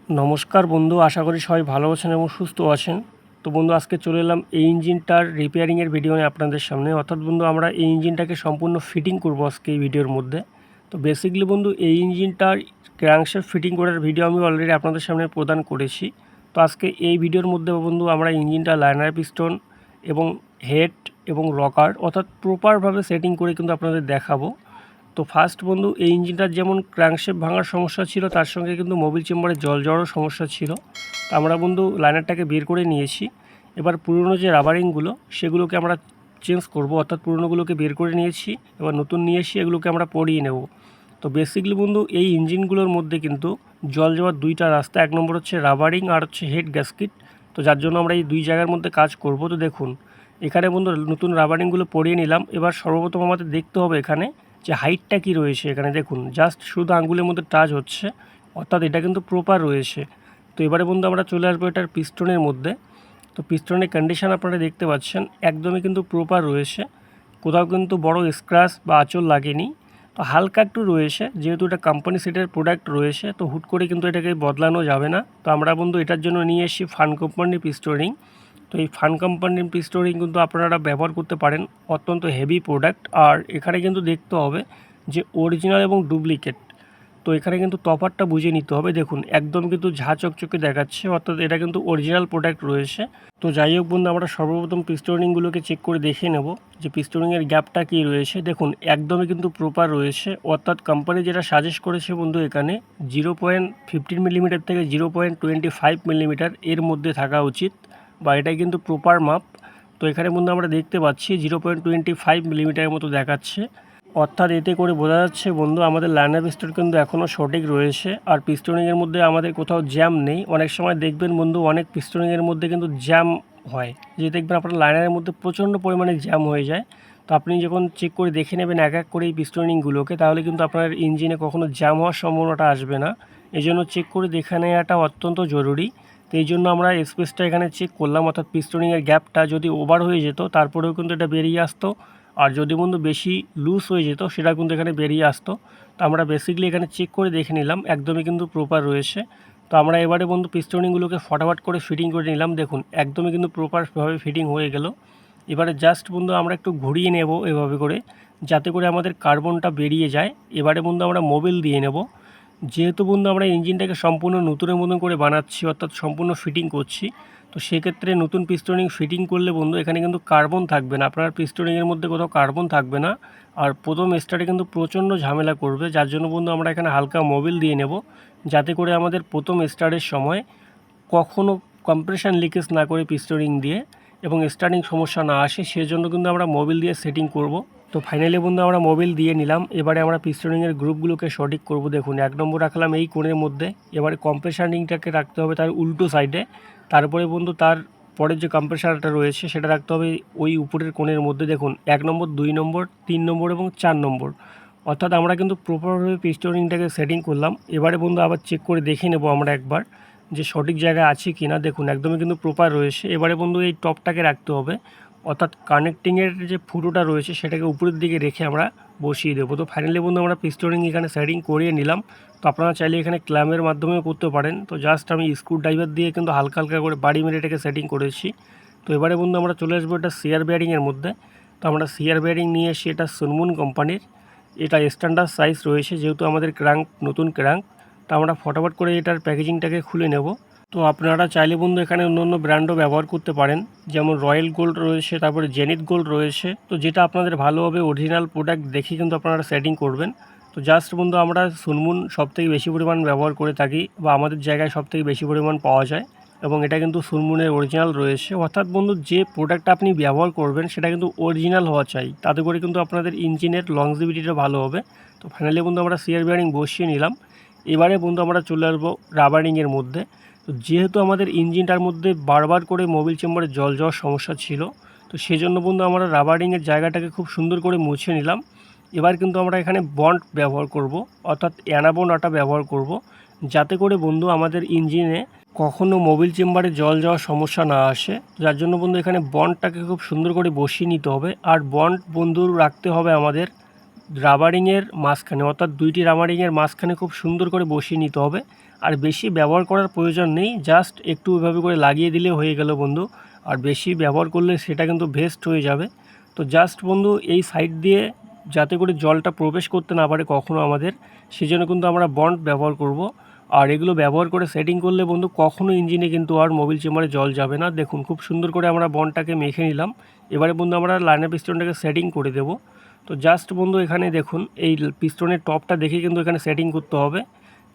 নমস্কার বন্ধু, আশা করি সবাই ভালো আছেন এবং সুস্থ আছেন। তো বন্ধু, আজকে চলে এলাম এই ইঞ্জিনটার রিপেয়ারিংয়ের ভিডিও নিয়ে আপনাদের সামনে। অর্থাৎ বন্ধু, আমরা এই ইঞ্জিনটাকে সম্পূর্ণ ফিটিং করব আজকে এই ভিডিওর মধ্যে। তো বেসিক্যালি বন্ধু, এই ইঞ্জিনটার ক্র্যাঙ্কশ্যাফট ফিটিং করার ভিডিও আমি অলরেডি আপনাদের সামনে প্রদান করেছি। তো আজকে এই ভিডিওর মধ্যে বন্ধু আমরা ইঞ্জিনটা লাইনার পিস্টন এবং হেড এবং রকার অর্থাৎ প্রপারভাবে সেটিং করে কিন্তু আপনাদের দেখাবো। তো ফার্স্ট বন্ধু, এই ইঞ্জিনটার যেমন ক্র্যাঙ্কশ্যাফট ভাঙার সমস্যা ছিল, তার সঙ্গে কিন্তু মোবিল চেম্বারে জল যাওয়ারও সমস্যা ছিল। তো আমরা বন্ধু লাইনারটাকে বের করে নিয়েছি। এবার পুরনো যে রাবারিংগুলো সেগুলোকে আমরা চেঞ্জ করব, অর্থাৎ পুরনোগুলোকে বের করে নিয়েছি, এবার নতুন নিয়ে এসে এগুলোকে আমরা পরিয়ে নেব। তো বেসিক্যালি বন্ধু, এই ইঞ্জিনগুলোর মধ্যে কিন্তু জল যাওয়ার দুইটা রাস্তা, এক নম্বর হচ্ছে রাবারিং আর হচ্ছে হেড গ্যাসকিট। তো যার জন্য আমরা এই দুই জায়গার মধ্যে কাজ করব। তো দেখুন, এখানে বন্ধু নতুন রাবারিংগুলো পরিয়ে নিলাম। এবার সর্বপ্রথম আমাদের দেখতে হবে এখানে যে হাইটটা কি রয়েছে। এখানে দেখুন, জাস্ট শুধু আঙ্গুলের মধ্যে টাচ হচ্ছে, অর্থাৎ এটা কিন্তু প্রপার রয়েছে। তো এবারে বন্ধু আমরা চলে আসবো এটার পিস্টনের মধ্যে। তো পিস্টনের কন্ডিশন আপনারা দেখতে পাচ্ছেন, একদমই কিন্তু প্রপার রয়েছে, কোথাও কিন্তু বড় স্ক্র্যাচ বা আঁচড় লাগেনি। তো হালকা একটু রয়েছে, যেহেতু এটা কোম্পানি সেটের প্রোডাক্ট রয়েছে, তো হুট করে কিন্তু এটাকে বদলানো যাবে না। তো আমরা বন্ধু এটার জন্য নিয়ে এসেছি ফান কোম্পানির পিস্টনিং। তো এই ফান কোম্পানির পিস্টনিং কিন্তু আপনারা ব্যবহার করতে পারেন, অত্যন্ত হেভি প্রোডাক্ট। আর এখানে কিন্তু দেখতে হবে যে অরিজিনাল এবং ডুপ্লিকেট। তো এখানে কিন্তু তফাৎটা বুঝে নিতে হবে। দেখুন, একদম কিন্তু ঝাঁ চকচকে দেখাচ্ছে, অর্থাৎ এটা কিন্তু অরিজিনাল প্রোডাক্ট রয়েছে। তো যাই হোক বন্ধু, আমরা সর্বপ্রথম পিস্টনিংগুলোকে চেক করে দেখে নেব যে পিস্টনিংয়ের গ্যাপটা কী রয়েছে। দেখুন, একদমই কিন্তু প্রপার রয়েছে, অর্থাৎ কোম্পানি যেটা সাজেস্ট করেছে বন্ধু, এখানে 0.15 মিলিমিটার থেকে 0.25 মিলিমিটার এর মধ্যে থাকা উচিত, বা এটাই কিন্তু প্রপার মাপ। তো এখানে বন্ধু আমরা দেখতে পাচ্ছি 0.25 মিলিমিটারের মতো দেখাচ্ছে, অর্থাৎ এতে করে বোঝা যাচ্ছে বন্ধু আমাদের লাইনার পিস্টন কিন্তু এখনও সঠিক রয়েছে। আর পিস্টনিংয়ের মধ্যে আমাদের কোথাও জ্যাম নেই। অনেক সময় দেখবেন বন্ধু, অনেক পিস্টনিংয়ের মধ্যে কিন্তু জ্যাম হয়, যে দেখবেন আপনার লাইনারের মধ্যে প্রচণ্ড পরিমাণে জ্যাম হয়ে যায়। তো আপনি যখন চেক করে দেখে নেবেন এক এক করে এই পিস্টনিংগুলোকে, তাহলে কিন্তু আপনার ইঞ্জিনে কখনো জ্যাম হওয়ার সম্ভাবনাটা আসবে না। এই জন্য চেক করে দেখে নেওয়াটা অত্যন্ত জরুরি। তো এই জন্য আমরা স্পেসটা এখানে চেক করলাম, অর্থাৎ পিস্টনিংয়ের গ্যাপটা যদি ওভার হয়ে যেত তারপরেও কিন্তু এটা বেরিয়ে আসতো, আর যদি বন্ধু বেশি লুজ হয়ে যেত সেটা কিন্তু এখানে বেরিয়ে আসতো। তো আমরা বেসিক্যালি এখানে চেক করে দেখে নিলাম, একদমই কিন্তু প্রপার রয়েছে। তো আমরা এবারে বন্ধু পিস্টনিংগুলোকে ফটাফট করে ফিটিং করে নিলাম। দেখুন, একদমই কিন্তু প্রপারভাবে ফিটিং হয়ে গেল। এবারে জাস্ট বন্ধু আমরা একটু ঘুরিয়ে নেব এভাবে করে, যাতে করে আমাদের কার্বনটা বেরিয়ে যায়। এবারে বন্ধু আমরা মোবিল দিয়ে নেব। যেহেতু বন্ধু আমরা ইঞ্জিনটাকে সম্পূর্ণ নতুনের মতন করে বানাচ্ছি, অর্থাৎ সম্পূর্ণ ফিটিং করছি, তো সেক্ষেত্রে নতুন পিস্টনিং ফিটিং করলে বন্ধু এখানে কিন্তু কার্বন থাকবে না, আপনার পিস্টনিংয়ের মধ্যে কোথাও কার্বন থাকবে না। আর প্রথম স্টার্টে কিন্তু প্রচণ্ড ঝামেলা করবে, যার জন্য বন্ধু আমরা এখানে হালকা মোবিল দিয়ে নেব, যাতে করে আমাদের প্রথম স্টার্টের সময় কখনও কম্প্রেশন লিকেজ না করে পিস্টনিং দিয়ে এবং স্টার্টিং সমস্যা না আসে, সেজন্য কিন্তু আমরা মোবিল দিয়ে সেটিং করব। তো ফাইনালি বন্ধু আমরা মোবিল দিয়ে নিলাম। এবারে আমরা পিস্টনিংয়ের গ্রুপগুলোকে সঠিক করব। দেখুন, এক নম্বর রাখলাম এই কোণের মধ্যে, এবারে কম্প্রেশনিংটাকে রাখতে হবে তার উল্টো সাইডে। তারপরে বন্ধু তার পরের যে কম্প্রেসারটা রয়েছে সেটা রাখতে হবে ওই উপরের কোণের মধ্যে। দেখুন, 1 নম্বর, 2 নম্বর, 3 নম্বর এবং 4 নম্বর। অর্থাৎ আমরা কিন্তু প্রপারভাবে পিস্টনিংটাকে সেটিং করলাম। এবারে বন্ধু আবার চেক করে দেখে নেব আমরা একবার যে সঠিক জায়গায় আছে কি না। দেখুন, একদমই কিন্তু প্রপার রয়েছে। এবারে বন্ধু এই টপটাকে রাখতে হবে, অর্থাৎ কানেক্টিংয়ের যে ফুটোটা রয়েছে সেটাকে উপরের দিকে রেখে আমরা বসিয়ে দেবো। তো ফাইনালি বন্ধু আমরা পিস্টনিং এখানে সেটিং করিয়ে নিলাম। তো আপনারা চাইলে এখানে ক্ল্যামের মাধ্যমেও করতে পারেন। তো জাস্ট আমি স্ক্রু ড্রাইভার দিয়ে কিন্তু হালকা হালকা করে বাড়ি মেরে এটাকে সেটিং করেছি। তো এবারে বন্ধু আমরা চলে আসবো এটা সিআর বেয়ারিংয়ের মধ্যে। তো আমরা সিআর বেয়ারিং নিয়ে এসে, এটা সুনমুন কোম্পানির, এটা স্ট্যান্ডার্ড সাইজ রয়েছে, যেহেতু আমাদের ক্র্যাঙ্ক নতুন ক্র্যাঙ্ক। তো আমরা ফটাফট করে এটার প্যাকেজিংটাকে খুলে নেব। তো আপনারা চাইলে বন্ধু এখানে অন্য অন্য ব্র্যান্ডও ব্যবহার করতে পারেন, যেমন রয়্যাল গোল্ড রয়েছে, তারপরে জেনিথ গোল্ড রয়েছে। তো যেটা আপনাদের ভালো হবে অরিজিনাল প্রোডাক্ট দেখে কিন্তু আপনারা সেটিং করবেন। তো জাস্ট বন্ধু আমরা সুনমুন সবথেকে বেশি পরিমাণ ব্যবহার করে থাকি, বা আমাদের জায়গায় সবথেকে বেশি পরিমাণ পাওয়া যায়, এবং এটা কিন্তু সুনমুনের অরিজিনাল রয়েছে। অর্থাৎ বন্ধু যে প্রোডাক্টটা আপনি ব্যবহার করবেন সেটা কিন্তু অরিজিনাল হওয়া চাই, তাতে করে কিন্তু আপনাদের ইঞ্জিনের লংজিভিটিটা ভালো হবে। তো ফাইনালি বন্ধু আমরা সিআর বেয়ারিং বসিয়ে নিলাম। এবারে বন্ধু আমরা চলে আসবো রাবারিংয়ের মধ্যে। তো যেহেতু আমাদের ইঞ্জিনটার মধ্যে বারবার করে মোবিল চেম্বারে জল যাওয়ার সমস্যা ছিল, তো সেজন্য বন্ধু আমরা রাবারিংয়ের জায়গাটাকে খুব সুন্দর করে মুছে নিলাম। এবার কিন্তু আমরা এখানে বন্ড ব্যবহার করব, অর্থাৎ অ্যানাবন্ড আটা ব্যবহার করব, যাতে করে বন্ধু আমাদের ইঞ্জিনে কখনো মোবিল চেম্বারে জল যাওয়ার সমস্যা না আসে। যার জন্য বন্ধু এখানে বন্ডটাকে খুব সুন্দর করে বসিয়ে নিতে হবে। আর বন্ড বন্ধু রাখতে হবে আমাদের রাবারিংয়ের মাঝখানে, অর্থাৎ দুইটি রাবারিংয়ের মাঝখানে খুব সুন্দর করে বসিয়ে নিতে হবে। আর বেশি ব্যবহার করার প্রয়োজন নেই, জাস্ট একটু এভাবে করে লাগিয়ে দিলে হয়ে গেল বন্ধু। আর বেশি ব্যবহার করলে সেটা কিন্তু ভেস্ট হয়ে যাবে। তো জাস্ট বন্ধু এই সাইড দিয়ে যাতে করে জলটা প্রবেশ করতে না পারে কখনো আমাদের, সেজন্য কিন্তু আমরা বন্ড ব্যবহার করব। আর এগুলো ব্যবহার করে সেটিং করলে বন্ধু কখনো ইঞ্জিনে কিন্তু আর মোবিল চেম্বারে জল যাবে না। দেখুন খুব সুন্দর করে আমরা বন্ডটাকে মেখে নিলাম। এবারে বন্ধু আমরা লাইনার পিস্টনটাকে সেটিং করে দেব। তো জাস্ট বন্ধু এখানে দেখুন এই পিস্টনের টপটা দেখে কিন্তু এখানে সেটিং করতে হবে।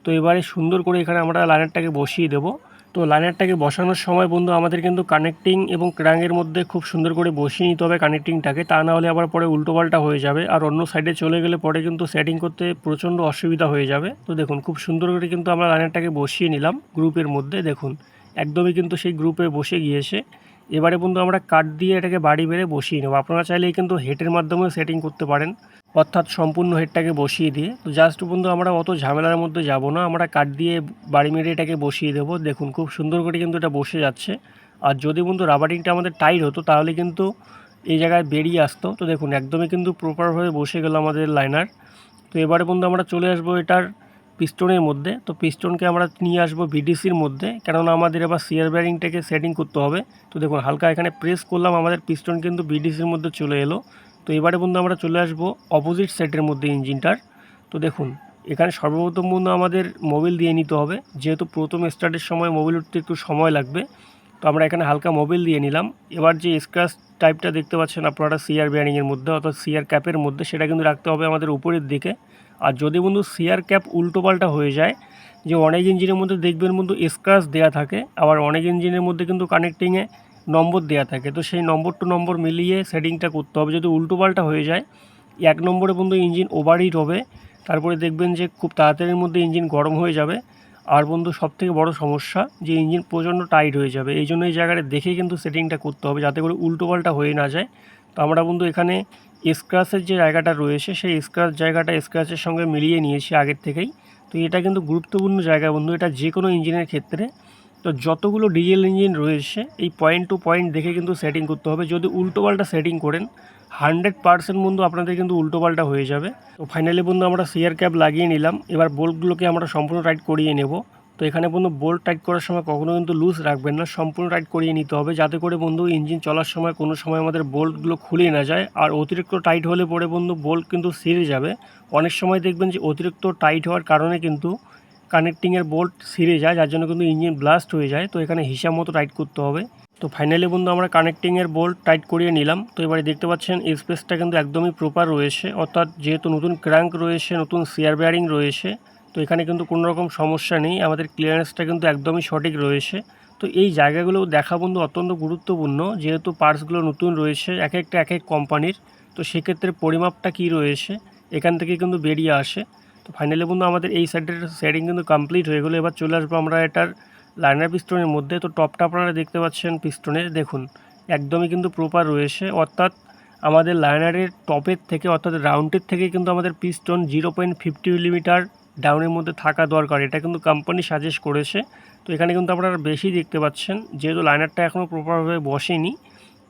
তো এবারে সুন্দর করে এখানে আমরা লাইনারটাকে বসিয়ে দেব। তো লাইনারটাকে বসানোর সময় বন্ধু আমাদের কিন্তু কানেক্টিং এবং ক্র্যাঙ্কের মধ্যে খুব সুন্দর করে বসিয়ে নিতে হবে কানেক্টিংটাকে, তা না হলে আবার পরে উল্টোপাল্টা হয়ে যাবে। আর অন্য সাইডে চলে গেলে পরে কিন্তু সেটিং করতে প্রচণ্ড অসুবিধা হয়ে যাবে। তো দেখুন খুব সুন্দর করে কিন্তু আমরা লাইনারটাকে বসিয়ে নিলাম গ্রুপের মধ্যে। দেখুন একদমই কিন্তু সেই গ্রুপে বসে গিয়েছে। এবারে বন্ধু আমরা কাট দিয়ে এটাকে বাড়ি বেড়ে বসিয়ে নেব। আপনারা চাইলে কিন্তু হেডের মাধ্যমেও সেটিং করতে পারেন, অর্থাৎ সম্পূর্ণ হেডটাকে বসিয়ে দিয়ে। তো জাস্ট বন্ধু আমরা অত ঝামেলার মধ্যে যাব না, আমরা কাট দিয়ে বাড়ি মেরে এটাকে বসিয়ে দেবো। দেখুন খুব সুন্দর করে কিন্তু এটা বসে যাচ্ছে। আর যদি বন্ধু রাবারিংটা আমাদের টাইট হতো তাহলে কিন্তু এই জায়গায় বেরিয়ে আসতো। তো দেখুন একদমই কিন্তু প্রপারভাবে বসে গেল আমাদের লাইনার। তো এবারে বন্ধু আমরা চলে আসবো এটার পিস্টনের মধ্যে। তো পিস্টনকে আমরা নিয়ে আসবো বিডিসির মধ্যে, কেননা আমাদের এবার সিয়ার ব্যারিংটাকে সেটিং করতে হবে। তো দেখুন হালকা এখানে প্রেস করলাম, আমাদের পিস্টন কিন্তু বিডিসির মধ্যে চলে এলো। তো এবারে বন্ধু আমরা চলে আসবো অপোজিট সাইডের মধ্যে ইঞ্জিনটার। তো দেখুন এখানে সর্বপ্রথম বন্ধু আমাদের মোবিল দিয়ে নিতে হবে, যেহেতু প্রথম স্টার্টের সময় মোবিল উঠতে একটু সময় লাগবে। তো আমরা এখানে হালকা মোবিল দিয়ে নিলাম। এবার যে স্ক্র্যাচ টাইপটা দেখতে পাচ্ছেন আপনারা সিয়ার ব্যারিংয়ের মধ্যে অর্থাৎ সিয়ার ক্যাপের মধ্যে, সেটা কিন্তু রাখতে হবে আমাদের উপরের দিকে। আর যদি বন্ধু সিয়ার ক্যাপ উল্টোপাল্টা হয়ে যায়, যে অনেক ইঞ্জিনের মধ্যে দেখবেন বন্ধু স্ক্র্যাচ দেওয়া থাকে, আবার অনেক ইঞ্জিনের মধ্যে কিন্তু কানেক্টিংয়ে নম্বর দেওয়া থাকে। তো সেই নম্বর টু নম্বর মিলিয়ে সেটিংটা করতে হবে। যদি উল্টোপাল্টা হয়ে যায়, 1 নম্বরে বন্ধু ইঞ্জিন ওভারহিট হবে, তারপরে দেখবেন যে খুব তাড়াতাড়ির মধ্যে ইঞ্জিন গরম হয়ে যাবে। আর বন্ধু সবথেকে বড় সমস্যা যে ইঞ্জিন প্রচণ্ড টাইট হয়ে যাবে। এই জন্য এই জায়গাটা দেখে কিন্তু সেটিংটা করতে হবে যাতে করে উল্টোপাল্টা হয়ে না যায়। তো আমরা বন্ধু এখানে স্ক্র্যাচের যে জায়গাটা রয়েছে সেই স্ক্র্যাচ জায়গাটা স্ক্র্যাচের সঙ্গে মিলিয়ে নিয়েছি আগের থেকেই। তো এটা কিন্তু গুরুত্বপূর্ণ জায়গা বন্ধু, এটা যে কোনো ইঞ্জিনের ক্ষেত্রে। তো যতগুলো ডিজেল ইঞ্জিন রয়েছে এই পয়েন্ট টু পয়েন্ট দেখে কিন্তু সেটিং করতে হবে। যদি উল্টোপাল্টা সেটিং করেন 100% বন্ধু আপনাদের কিন্তু উল্টোপাল্টা হয়ে যাবে। তো ফাইনালি বন্ধু আমরা সিয়ার ক্যাপ লাগিয়ে নিলাম। এবার বোল্টগুলোকে আমরা সম্পূর্ণ টাইট করিয়ে নেব। তো এখানে বন্ধু বোল্ট টাইট করার সময় কখনো কিন্তু লুজ রাখবেন না, সম্পূর্ণ টাইট করিয়ে নিতে হবে যাতে করে বন্ধু ইঞ্জিন চলার সময় কোনো সময় আমাদের বোল্টগুলো খুলে না যায়। আর অতিরিক্ত টাইট হলে পরে বন্ধু বোল্ট কিন্তু ছিঁড়ে যাবে। অনেক সময় দেখবেন যে অতিরিক্ত টাইট হওয়ার কারণে কিন্তু কানেক্টিংয়ের বোল্ট ছিঁড়ে যায়, যার জন্য কিন্তু ইঞ্জিন ব্লাস্ট হয়ে যায়। তো এখানে হিসাব মতো টাইট করতে হবে। তো ফাইনালি বন্ধু আমরা কানেক্টিংয়ের বোল্ট টাইট করিয়ে নিলাম। তো এবারে দেখতে পাচ্ছেন স্পেসটা কিন্তু একদমই প্রপার রয়েছে, অর্থাৎ যেহেতু নতুন ক্র্যাঙ্ক রয়েছে, নতুন সিয়ার বেয়ারিং রয়েছে, তো এখানে কিন্তু কোনো রকম সমস্যা নেই, আমাদের ক্লিয়ারেন্সটা কিন্তু একদমই সঠিক রয়েছে। তো এই জায়গাগুলো দেখা বন্ধু অত্যন্ত গুরুত্বপূর্ণ, যেহেতু পার্টসগুলো নতুন রয়েছে এক একটা এক এক কোম্পানির। তো সেক্ষেত্রে পরিমাপটা কী রয়েছে এখান থেকে কিন্তু বেরিয়ে আসে। তো ফাইনালি বন্ধু আমাদের এই সাইডের সেটিং কিন্তু কমপ্লিট হয়ে গেলো। এবার চলে আসবো আমরা এটার লাইনার পিস্টনের মধ্যে। তো টপটা আপনারা দেখতে পাচ্ছেন পিস্টনের, দেখুন একদমই কিন্তু প্রপার রয়েছে, অর্থাৎ আমাদের লাইনারের টপের থেকে অর্থাৎ রাউন্ডের থেকে কিন্তু আমাদের পিস্টন 0.50 মিলিমিটার ডাউনের মধ্যে থাকা দরকার, এটা কিন্তু কোম্পানি সাজেস্ট করেছে। তো এখানে কিন্তু আপনারা বেশি দেখতে পাচ্ছেন, যেহেতু লাইনারটা এখনও প্রপারভাবে বসেনি।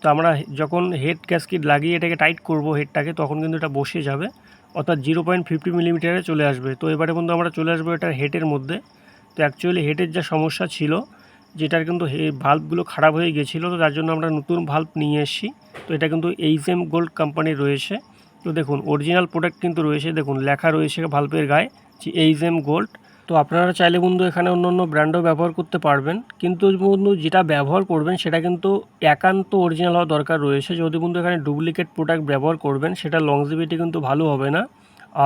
তো আমরা যখন হেড গ্যাসকিট লাগিয়ে এটাকে টাইট করব হেডটাকে, তখন কিন্তু এটা বসে যাবে, অর্থাৎ 0.50 মিলিমিটারে চলে আসবে। তো এবারে বন্ধু আমরা চলে আসবো এটার হেডের মধ্যে। তো অ্যাকচুয়ালি হেডের যা সমস্যা ছিল, যেটার কিন্তু ভাল্বগুলো খারাপ হয়ে গেছিলো, তো তার জন্য আমরা নতুন ভাল্ব নিয়ে এসেছি। তো এটা কিন্তু এইচএম গোল্ড কোম্পানির রয়েছে। তো দেখুন অরিজিনাল প্রোডাক্ট কিন্তু রয়েছে, দেখুন লেখা রয়েছে ভাল্বের গায়ে যে এইচএম গোল্ড। তো আপনারা চাইলে বন্ধু এখানে অন্য অন্য ব্র্যান্ডও ব্যবহার করতে পারবেন, কিন্তু বন্ধু যেটা ব্যবহার করবেন সেটা কিন্তু একান্ত অরিজিনাল হওয়া দরকার রয়েছে। যদি বন্ধু এখানে ডুপ্লিকেট প্রোডাক্ট ব্যবহার করবেন সেটা লংজিভিটি কিন্তু ভালো হবে না।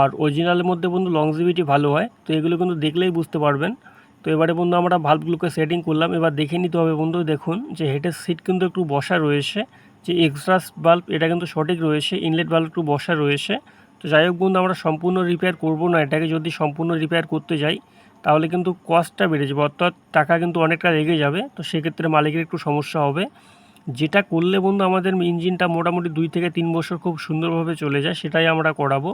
আর অরিজিনালের মধ্যে বন্ধু লংজিভিটি ভালো হয়, তো এগুলো কিন্তু দেখলেই বুঝতে পারবেন। তো এবারে বন্ধু আমরা ভাল্বগুলোকে সেটিং করলাম। এবার দেখে নিতে হবে বন্ধু, দেখুন যে হেডের সিট কিন্তু একটু বসা রয়েছে, যে এক্সস্ট বাল্ব এটা কিন্তু সঠিক রয়েছে, ইনলেট বাল্ব একটু বসা রয়েছে। তো যাই হোক বন্ধু আমরা সম্পূর্ণ রিপেয়ার করব না এটাকে, যদি সম্পূর্ণ রিপেয়ার করতে যাই তাহলে কিন্তু কস্টটা বেড়ে যাবে, অর্থাৎ টাকা কিন্তু অনেকটা লেগে যাবে। তো সেক্ষেত্রে মালিকের একটু সমস্যা হবে। যেটা করলে বন্ধু আমাদের ইঞ্জিনটা মোটামুটি 2 থেকে 3 বছর খুব সুন্দরভাবে চলে যায়, সেটাই আমরা করাবো,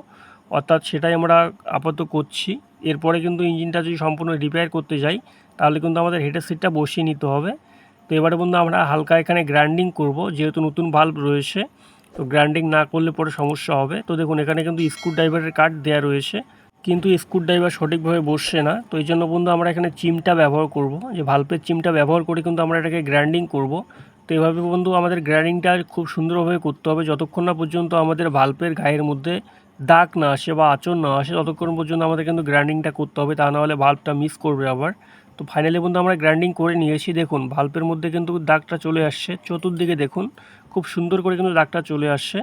অর্থাৎ সেটাই আমরা আপাতত করছি। এরপরে কিন্তু ইঞ্জিনটা যদি সম্পূর্ণ রিপেয়ার করতে যাই তাহলে কিন্তু আমাদের হেডের সিটটা বসিয়ে নিতে হবে। তো এবারে বন্ধু আমরা হালকা এখানে গ্রাইন্ডিং করব, যেহেতু নতুন ভাল্ব রয়েছে, তো গ্রাইন্ডিং না করলে পরে সমস্যা হবে। তো দেখুন এখানে কিন্তু স্ক্রু ড্রাইভারের কাট দেওয়া রয়েছে। কিন্তু স্ক্রুড্রাইভার সঠিকভাবে বসছে না। তো এই জন্য বন্ধু আমরা এখানে চিমটা ব্যবহার করব, যে ভাল্বের চিমটা ব্যবহার করে কিন্তু আমরা এটাকে গ্রাইন্ডিং করব। তো এভাবে বন্ধু আমাদের গ্রাইন্ডিংটা খুব সুন্দরভাবে করতে হবে, যতক্ষণ না পর্যন্ত আমাদের ভাল্বের গায়ের মধ্যে দাগ না আসে বা আঁচড় না আসে, ততক্ষণ পর্যন্ত আমাদের কিন্তু গ্রাইন্ডিংটা করতে হবে, তা নাহলে ভাল্বটা মিস করবে আবার। তো ফাইনালি বন্ধু আমরা গ্রাইন্ডিং করে নিয়েছি। দেখুন ভাল্বের মধ্যে কিন্তু দাগটা চলে আসছে, চতুর্দিকে দেখুন খুব সুন্দর করে কিন্তু দাগটা চলে আসছে,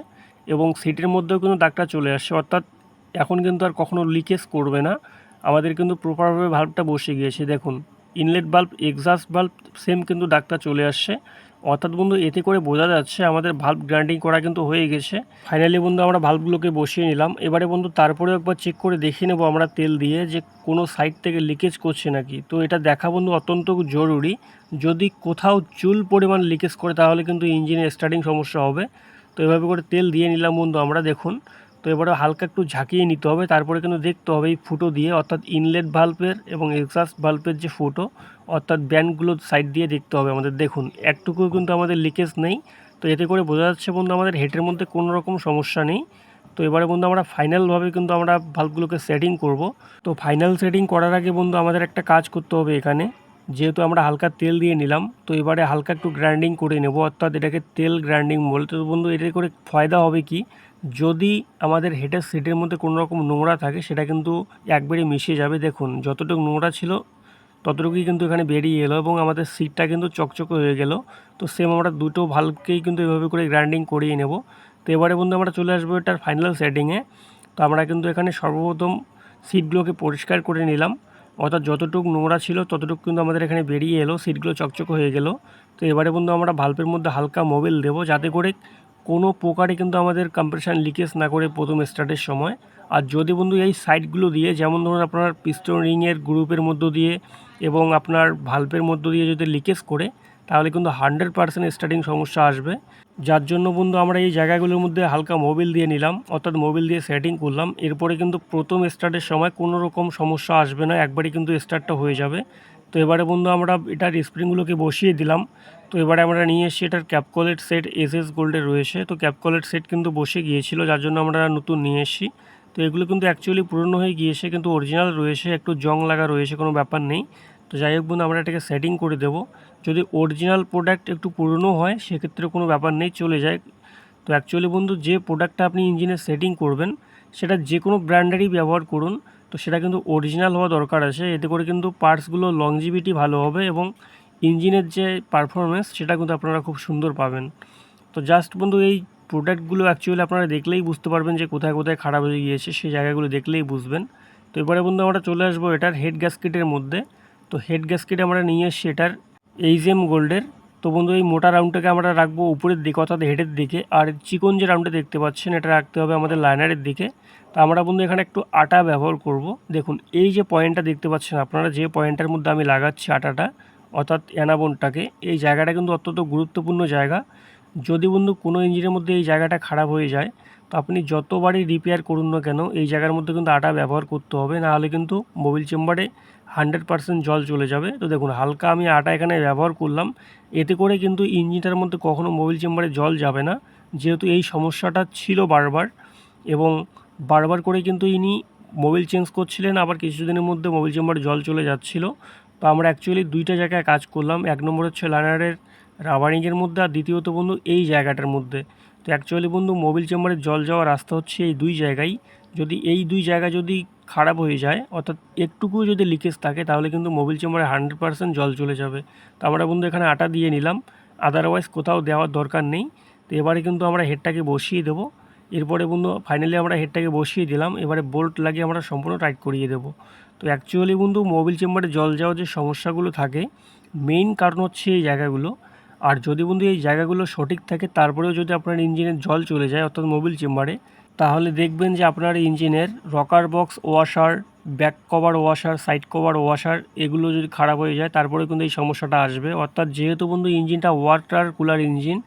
এবং সিটের মধ্যেও কিন্তু দাগটা চলে আসছে, অর্থাৎ এখন কিন্তু আর কখনো লিকেজ করবে না। আমাদের কিন্তু প্রপারভাবে ভাল্বটা বসে গিয়েছে। দেখুন inlet bulb, exhaust bulb same কিন্তু দাগটা চলে আসছে, অর্থাৎ বন্ধু এতে করে বোঝা যাচ্ছে আমাদের ভাল্ব গ্রাইন্ডিং করা কিন্তু হয়ে গেছে। ফাইনালি বন্ধু আমরা ভাল্বগুলোকে বসিয়ে নিলাম। এবারে বন্ধু তারপরেও একবার চেক করে দেখে নেবো আমরা তেল দিয়ে যে কোনো সাইড থেকে লিকেজ করছে নাকি। তো এটা দেখা বন্ধু অত্যন্ত জরুরি, যদি কোথাও চুল পরিমাণ লিকেজ করে তাহলে কিন্তু ইঞ্জিনের স্টার্টিং সমস্যা হবে। তো এভাবে করে তেল দিয়ে নিলাম বন্ধু আমরা, দেখুন। তো এবারে হালকা একটু ঝাঁকিয়ে নিতে হবে, তারপরে কিন্তু দেখতে হবে এই ফুটো দিয়ে, অর্থাৎ ইনলেট ভাল্বের এবং এক্সস্ট ভাল্বের যে ফুটো, অর্থাৎ ব্যান্ডগুলো সাইড দিয়ে দেখতে হবে আমাদের। দেখুন একটুকুও কিন্তু আমাদের লিকেজ নেই। তো এতে করে বোঝা যাচ্ছে বন্ধু আমাদের হেডের মধ্যে কোনো রকম সমস্যা নেই। তো এবারে বন্ধু আমরা ফাইনালভাবে কিন্তু আমরা ভাল্বগুলোকে সেটিং করব। তো ফাইনাল সেটিং করার আগে বন্ধু আমাদের একটা কাজ করতে হবে এখানে, যেহেতু আমরা হালকা তেল দিয়ে নিলাম, তো এবারে হালকা একটু গ্রাইন্ডিং করে নেব, অর্থাৎ এটাকে তেল গ্রাইন্ডিং বলে। তো বন্ধু এতে করে ফায়দা হবে কি, যদি আমাদের হেডের সিটের মধ্যে কোনো রকম নোংরা থাকে সেটা কিন্তু একবারে মিশে যাবে। দেখুন যতটুকু নোংরা ছিল ততটুকুই কিন্তু এখানে বেরিয়ে এলো, এবং আমাদের সিটটা কিন্তু চকচকে হয়ে গেল। তো সেম আমরা দুটো ভাল্বকেই কিন্তু এভাবে করে গ্রাইন্ডিং করিয়ে নেব। তো এবারে বন্ধু আমরা চলে আসবো এটার ফাইনাল সেটিংয়ে। তো আমরা কিন্তু এখানে সর্বপ্রথম সিটগুলোকে পরিষ্কার করে নিলাম, অর্থাৎ যতটুকু নোংরা ছিল ততটুকু কিন্তু আমাদের এখানে বেরিয়ে এলো, সিটগুলো চকচকে হয়ে গেল। তো এবারে বন্ধু আমরা ভাল্বের মধ্যে হালকা মোবিল দেবো, যাতে করে কোনো প্রকারে কিন্তু আমাদের কম্প্রেশন লিকেজ না করে প্রথম স্টার্টের সময়। আর যদি বন্ধু এই সাইডগুলো দিয়ে, যেমন ধরুন আপনার পিস্টন রিংয়ের গ্রুপের মধ্য দিয়ে এবং আপনার ভাল্বের মধ্য দিয়ে যদি লিকেজ করে, তাহলে কিন্তু 100% স্টার্টিং সমস্যা আসবে। যার জন্য বন্ধু আমরা এই জায়গাগুলোর মধ্যে হালকা মোবিল দিয়ে নিলাম, অর্থাৎ মোবিল দিয়ে সেটিং করলাম। এরপরে কিন্তু প্রথম স্টার্টের সময় কোনো রকম সমস্যা আসবে না, একবারই কিন্তু স্টার্টটা হয়ে যাবে। তো এবারে বন্ধু আমরা এটার স্প্রিংগুলোকে বসিয়ে দিলাম। তো এবারে আমরা নিয়ে এসেছি এটার ক্যাপকলেট সেট এসএস গোল্ডের রয়েছে। তো ক্যাপকলেট সেট কিন্তু বসে গিয়েছিল, যার জন্য আমরা নতুন নিয়ে এসেছি। তো এগুলো কিন্তু অ্যাকচুয়ালি পুরনো হয়ে গিয়েছে, কিন্তু অরিজিনাল রয়েছে, একটু জং লাগা রয়েছে, কোনো ব্যাপার নেই। তো যাই হোক বন্ধু আমরা এটাকে সেটিং করে দেব। যদি অরিজিনাল প্রোডাক্ট একটু পুরনো হয় সেক্ষেত্রে কোনো ব্যাপার নেই, চলে যায়। তো অ্যাকচুয়ালি বন্ধু যে প্রোডাক্টটা আপনি ইঞ্জিনে সেটিং করবেন সেটা যে কোনো ব্র্যান্ডেরই ব্যবহার করুন, তো সেটা কিন্তু অরিজিনাল হওয়া দরকার আছে। এতে করে কিন্তু পার্টসগুলো লংজিভিটি ভালো হবে, এবং ইঞ্জিনের যে পারফরমেন্স সেটা কিন্তু আপনারা খুব সুন্দর পাবেন। তো জাস্ট বন্ধু এই প্রোডাক্টগুলো অ্যাকচুয়ালি আপনারা দেখলেই বুঝতে পারবেন যে কোথায় কোথায় খারাপ হয়ে গিয়েছে, সেই জায়গাগুলো দেখলেই বুঝবেন। তো এবারে বন্ধু আমরা চলে আসবো এটার হেড গ্যাসকেটের মধ্যে। তো হেড গ্যাসকেট আমরা নিয়ে এসছি এটার এইচএম গোল্ডের। তো বন্ধু এই মোটা রাউন্ডটাকে আমরা রাখবো উপরের দিকে, অর্থাৎ হেডের দিকে, আর চিকন যে রাউন্ডটা দেখতে পাচ্ছেন এটা রাখতে হবে আমাদের লাইনারের দিকে। তো আমরা বন্ধু এখানে একটু আটা ব্যবহার করব। দেখুন এই যে পয়েন্টটা দেখতে পাচ্ছেন আপনারা, যে পয়েন্টের মধ্যে আমি লাগাচ্ছি আটাটা, অর্থাৎ অ্যানাবনটাকে, এই জায়গাটা কিন্তু অত্যন্ত গুরুত্বপূর্ণ জায়গা। যদি বন্ধু কোনো ইঞ্জিনের মধ্যে এই জায়গাটা খারাপ হয়ে যায়, তো আপনি যতবারই রিপেয়ার করুন না কেন এই জায়গার মধ্যে কিন্তু আটা ব্যবহার করতে হবে, নাহলে কিন্তু মোবিল চেম্বারে 100% জল চলে যাবে। তো দেখুন হালকা আমি আটা এখানে ব্যবহার করলাম, এতে করে কিন্তু ইঞ্জিনটার মধ্যে কখনো মোবিল চেম্বারে জল যাবে না, যেহেতু এই সমস্যাটা ছিল বারবার, এবং বারবার করে কিন্তু ইনি মোবিল চেঞ্জ করছিলেন, আবার কিছুদিনের মধ্যে মোবিল চেম্বারে জল চলে যাচ্ছিল। তো আমরা অ্যাকচুয়ালি দুইটা জায়গায় কাজ করলাম, এক নম্বর হচ্ছে লাইনারের রাবারিংয়ের মধ্যে, আর দ্বিতীয়ত বন্ধু এই জায়গাটার মধ্যে। তো অ্যাকচুয়ালি বন্ধু মোবিল চেম্বারে জল যাওয়ার রাস্তা হচ্ছে এই দুই জায়গায়। যদি এই দুই জায়গা যদি খারাপ হয়ে যায়, অর্থাৎ একটুকুও যদি লিকেজ থাকে, তাহলে কিন্তু মোবিল চেম্বারে 100% জল চলে যাবে। তো আমরা বন্ধু এখানে আটা দিয়ে নিলাম, আদারওয়াইজ কোথাও দেওয়ার দরকার নেই। তো এবারে কিন্তু আমরা হেডটাকে বসিয়ে দেবো। এরপরে বন্ধু ফাইনালি আমরা হেডটাকে বসিয়ে দিলাম, এবারে বোল্ট লাগিয়ে আমরা সম্পূর্ণ টাইট করিয়ে দেবো। তো অ্যাকচুয়ালি বন্ধু মোবিল চেম্বারে জল যাওয়ার যে সমস্যাগুলো থাকে, মেইন কারণ হচ্ছে এই জায়গাগুলো। আর যদি বন্ধু এই জায়গাগুলো সঠিক থাকে, তারপরেও যদি আপনার ইঞ্জিনের জল চলে যায় অর্থাৎ মোবিল চেম্বারে, তাহলে দেখবেন যে আপনার ইঞ্জিনের rocker box washer, back cover washer, side cover washer এগুলো যদি খারাপ হয়ে যায়, তারপরে কিন্তু এই সমস্যাটা আসবে। অর্থাৎ যেহেতু বন্ধু ইঞ্জিনটা ওয়াটার কুলার ইঞ্জিন,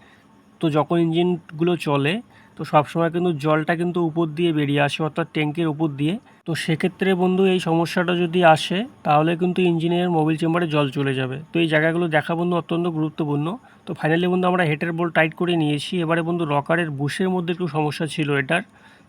তো যখন ইঞ্জিনগুলো চলে তো সবসময় কিন্তু জলটা কিন্তু উপর দিয়ে বেরিয়ে আসে, অর্থাৎ ট্যাঙ্কের উপর দিয়ে। তো সেক্ষেত্রে বন্ধু এই সমস্যাটা যদি আসে, তাহলে কিন্তু ইঞ্জিনের মোবিল চেম্বারে জল চলে যাবে। তো এই জায়গাগুলো দেখা বন্ধু অত্যন্ত গুরুত্বপূর্ণ। তো ফাইনালি বন্ধু আমরা হেডের বোল্ট টাইট করে নিয়েছি। এবারে বন্ধু রকারের বুশের মধ্যে একটু সমস্যা ছিল এটার।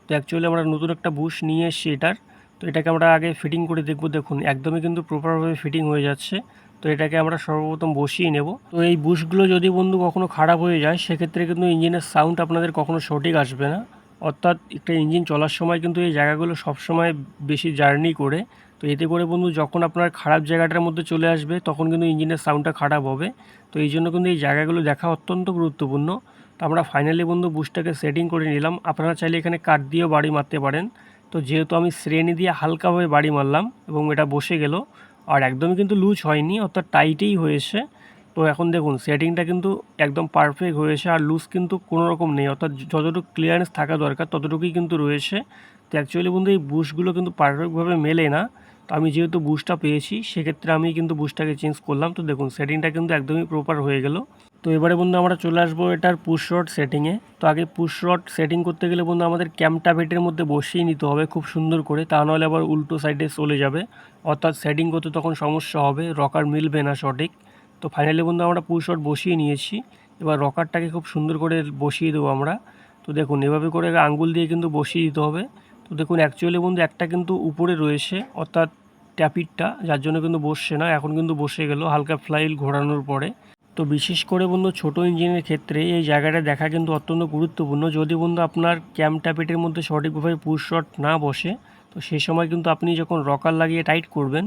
তো অ্যাকচুয়ালি আমরা নতুন একটা বুশ নিয়ে এসেছি এটার। তো এটাকে আমরা আগে ফিটিং করে দেখব। দেখুন একদমই কিন্তু প্রপারভাবে ফিটিং হয়ে যাচ্ছে। তো এটাকে আমরা সর্বপ্রথম বসিয়ে নেব। তো এই বুশগুলো যদি বন্ধু কখনো খারাপ হয়ে যায় সেক্ষেত্রে কিন্তু ইঞ্জিনের সাউন্ড আপনাদের কখনো সঠিক আসবে না। অর্থাৎ একটা ইঞ্জিন চলার সময় কিন্তু এই জায়গাগুলো সবসময় বেশি জার্নি করে। তো এতে করে বন্ধু যখন আপনার খারাপ জায়গাটার মধ্যে চলে আসবে তখন কিন্তু ইঞ্জিনের সাউন্ডটা খারাপ হবে। তো এই জন্য কিন্তু এই জায়গাগুলো দেখা অত্যন্ত গুরুত্বপূর্ণ। তো আমরা ফাইনালি বন্ধু বুশটাকে সেটিং করে নিলাম। আপনারা চাইলে এখানে কাঠ দিয়েও বাড়ি মারতে পারেন। তো যেহেতু আমি শ্রেণী দিয়ে হালকাভাবে বাড়ি মারলাম এবং এটা বসে গেল, আর একদমই কিন্তু লুজ হয়নি, অর্থাৎ টাইটেই হয়েছে। তো এখন দেখুন সেটিংটা কিন্তু একদম পারফেক্ট হয়েছে, আর লুজ কিন্তু কোনো রকম নেই, অর্থাৎ যতটুকু ক্লিয়ারেন্স থাকা দরকার ততটুকুই কিন্তু রয়েছে। তো অ্যাকচুয়ালি বন্ধু এই বুশগুলো কিন্তু পারফেক্টভাবে মেলে না। তো আমি যেহেতু বুশটা পেয়েছি সেক্ষেত্রে আমি কিন্তু বুশটাকে চেঞ্জ করলাম। তো দেখুন সেটিংটা কিন্তু একদমই প্রপার হয়ে গেল। তো এবারে বন্ধু আমরা চলে আসবো এটার পুশ রড সেটিংয়ে। তো আগে পুশ রড সেটিং করতে গেলে বন্ধু আমাদের ক্যামটা বেটের মধ্যে বসিয়ে নিতে হবে খুব সুন্দর করে, তা নাহলে আবার উল্টো সাইডে চলে যাবে, অর্থাৎ সেটিং করতে তখন সমস্যা হবে, রকার মিলবে না সঠিক। তো ফাইনালি বন্ধু আমরা পুশ রড বসিয়ে নিয়েছি। এবার রকারটাকে খুব সুন্দর করে বসিয়ে দেবো আমরা। তো দেখুন এভাবে করে আঙ্গুল দিয়ে কিন্তু বসিয়ে দিতে হবে। তো দেখুন অ্যাকচুয়ালি বন্ধু একটা কিন্তু উপরে রয়েছে, অর্থাৎ ট্যাপিটটা, যার জন্য কিন্তু বসছে না, এখন কিন্তু বসে গেল হালকা ফ্লাইল ঘোরানোর পরে। তো বিশেষ করে বন্ধু ছোটো ইঞ্জিনের ক্ষেত্রে এই জায়গাটা দেখা কিন্তু অত্যন্ত গুরুত্বপূর্ণ। যদি বন্ধু আপনার ক্যাম ট্যাপিটের মধ্যে সঠিকভাবে পুশ রড না বসে, তো সেই সময় কিন্তু আপনি যখন রকার লাগিয়ে টাইট করবেন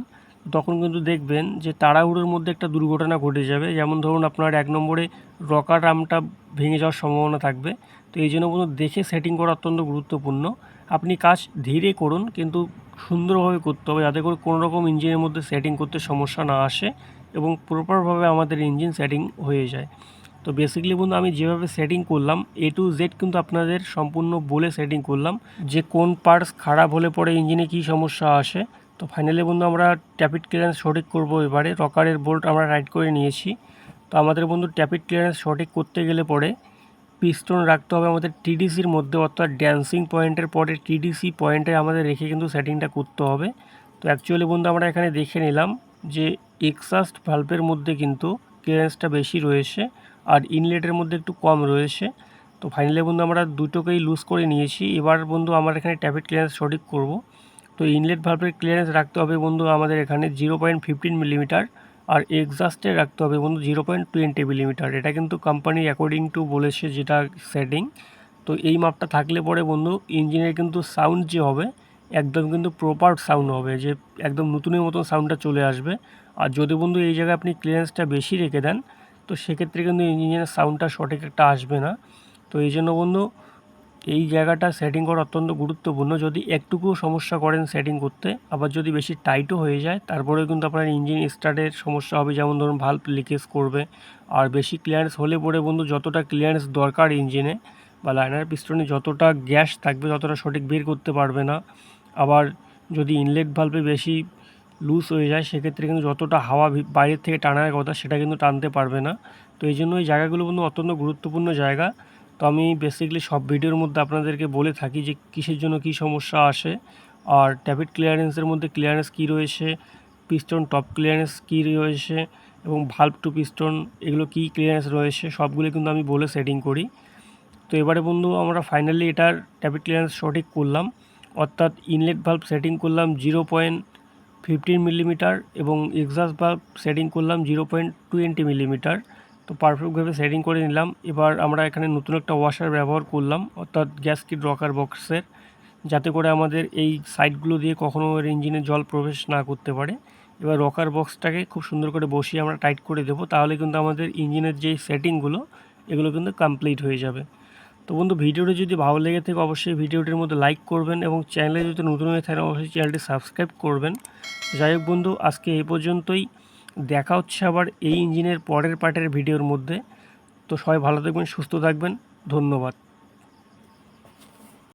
তখন কিন্তু দেখবেন যে তাড়াহুড়োর মধ্যে একটা দুর্ঘটনা ঘটে যাবে। যেমন ধরুন আপনার 1 নম্বরে রকার আর্মটা ভেঙে যাওয়ার সম্ভাবনা থাকবে। তো এই জন্য বন্ধু দেখে সেটিং করা অত্যন্ত গুরুত্বপূর্ণ। আপনি কাজ ধীরে করুন কিন্তু সুন্দরভাবে করতে হবে, যাতে করে কোনো রকম ইঞ্জিনের মধ্যে সেটিং করতে সমস্যা না আসে এবং প্রপারভাবে আমাদের ইঞ্জিন সেটিং হয়ে যায়। তো বেসিক্যালি বন্ধু আমি যেভাবে সেটিং করলাম A to Z কিন্তু আপনাদের সম্পূর্ণ বলে সেটিং করলাম যে কোন পার্টস খারাপ হলে পরে ইঞ্জিনে কী সমস্যা আসে। তো ফাইনালি বন্ধু আমরা ট্যাপিট ক্লিয়ারেন্স সঠিক করব। এবারে রকারের বোল্ট আমরা রাইট করে নিয়েছি। তো আমাদের বন্ধু ট্যাপিট ক্লিয়ারেন্স সঠিক করতে গেলে পরে পিস্টন রাখতে হবে আমাদের টিডিসির মধ্যে, অর্থাৎ ড্যান্সিং পয়েন্টের পরে টিডিসি পয়েন্টে আমাদের রেখে কিন্তু সেটিংটা করতে হবে। তো অ্যাকচুয়ালি বন্ধু আমরা এখানে দেখে নিলাম যে এক্সস্ট ভালভের মধ্যে কিন্তু ক্লিয়ারেন্সটা বেশি রয়েছে আর ইনলেটের মধ্যে একটু কম রয়েছে। তো ফাইনালি বন্ধু আমরা দুটোকেই লুজ করে নিয়েছি। এবার বন্ধু আমরা এখানে ট্যাপিট ক্লিয়ারেন্স সঠিক করব। তো ইনলেট ভালভের ক্লিয়ারেন্স রাখতে হবে বন্ধু আমাদের এখানে 0.15 মিলিমিটার, আর এক্সস্টে রাখতে হবে বন্ধু 0.20 মিলিমিটার। এটা কিন্তু কোম্পানি অ্যাকর্ডিং টু বলেছে যেটা সেটিং। তো এই মাপটা থাকলে পরে বন্ধু ইঞ্জিনের কিন্তু সাউন্ড যে হবে একদম কিন্তু প্রপার সাউন্ড হবে, যে একদম নতুনের মতন সাউন্ডটা চলে আসবে। আর যদি বন্ধু এই জায়গায় আপনি ক্লিয়ারেন্সটা বেশি রেখে দেন তো সেক্ষেত্রে কিন্তু ইঞ্জিনের সাউন্ডটা সঠিক একটা আসবে না। তো এই জন্য বন্ধু এই জায়গাটা সেটিং করা অত্যন্ত গুরুত্বপূর্ণ। যদি একটুকুও সমস্যা করেন সেটিং করতে, আবার যদি বেশি টাইটও হয়ে যায় তারপরেও কিন্তু আপনার ইঞ্জিন স্টার্টের সমস্যা হবে, যেমন ধরুন ভাল্ব লিকেজ করবে। আর বেশি ক্লিয়ারেন্স হলে পরে বন্ধু যতটা ক্লিয়ারেন্স দরকার ইঞ্জিনে বা লাইনার পিস্টনে যতটা গ্যাস থাকবে ততটা সঠিক বের করতে পারবে না। আবার যদি ইনলেট ভালভে বেশি লুজ হয়ে যায় সেক্ষেত্রে কিন্তু যতটা হাওয়া বাইরের থেকে টানার কথা সেটা কিন্তু টানতে পারবে না। তো এই জন্য এই জায়গাগুলো কিন্তু অত্যন্ত গুরুত্বপূর্ণ জায়গা। তো আমি বেসিক্যালি সব ভিডিওর মধ্যে আপনাদেরকে বলে থাকি যে কিসের জন্য কী সমস্যা আসে, আর ট্যাপিট ক্লিয়ারেন্সের মধ্যে ক্লিয়ারেন্স কী রয়েছে, পিস্টন টপ ক্লিয়ারেন্স কী রয়েছে এবং ভাল্ব টু পিস্টন এগুলো কী ক্লিয়ারেন্স রয়েছে সবগুলো কিন্তু আমি বলে সেটিং করি। তো এবারে বন্ধু আমরা ফাইনালি এটার ট্যাপিট ক্লিয়ারেন্স সঠিক করলাম, অর্থাৎ ইনলেট ভাল্ব সেটিং করলাম 0.15 মিলিমিটার এবং এক্সস্ট ভাল্ব সেটিং করলাম 0.20 মিলিমিটার। তো পারফেক্টভাবে সেটিং করে নিলাম। এবার আমরা এখানে নতুন একটা ওয়াশার ব্যবহার করলাম, অর্থাৎ গ্যাসকিট রকার বক্সের, যাতে করে আমাদের এই সাইডগুলো দিয়ে কখনো ইঞ্জিনে জল প্রবেশ না করতে পারে। এবার রকার বক্সটাকে খুব সুন্দর করে বসিয়ে আমরা টাইট করে দেবো, তাহলে কিন্তু আমাদের ইঞ্জিনের যেই সেটিংগুলো এগুলো কিন্তু কমপ্লিট হয়ে যাবে। তো বন্ধু ভিডিওটি যদি ভালো লেগে থাকে অবশ্যই ভিডিওটির মধ্যে লাইক করবেন এবং চ্যানেলে যদি নতুন হয়ে থাকেন অবশ্যই চ্যানেলটি সাবস্ক্রাইব করবেন। যাই হোক বন্ধু আজকে এই পর্যন্তই, দেখা হচ্ছে আবার এই ইঞ্জিনের পরের পার্টের ভিডিওর মধ্যে। তো সবাই ভালো থাকবেন, সুস্থ থাকবেন, ধন্যবাদ।